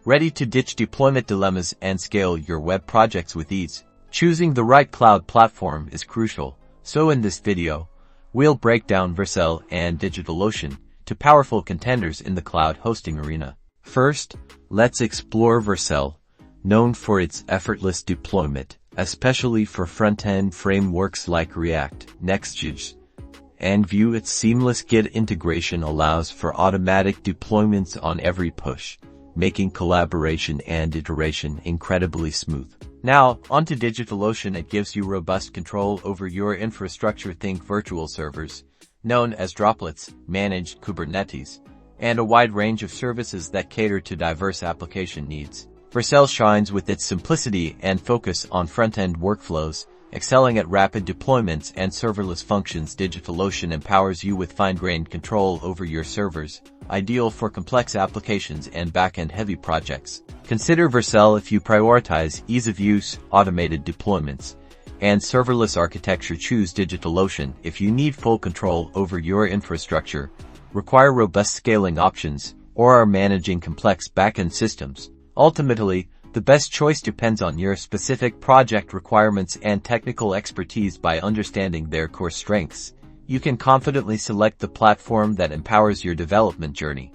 Ready to ditch deployment dilemmas and scale your web projects with ease? Choosing the right cloud platform is crucial, so in this video, we'll break down Vercel and DigitalOcean, two powerful contenders in the cloud hosting arena. First, let's explore Vercel, known for its effortless deployment, especially for front-end frameworks like React, Next.js, and Vue. Its seamless Git integration allows for automatic deployments on every push, making collaboration and iteration incredibly smooth. Now, onto DigitalOcean. It gives you robust control over your infrastructure. Think virtual servers, known as droplets, managed Kubernetes, and a wide range of services that cater to diverse application needs. Vercel shines with its simplicity and focus on front-end workflows, excelling at rapid deployments and serverless functions. DigitalOcean empowers you with fine-grained control over your servers, ideal for complex applications and back-end heavy projects. Consider Vercel if you prioritize ease of use, automated deployments, and serverless architecture. Choose DigitalOcean if you need full control over your infrastructure, require robust scaling options, or are managing complex back-end systems. Ultimately, the best choice depends on your specific project requirements and technical expertise. By understanding their core strengths, you can confidently select the platform that empowers your development journey.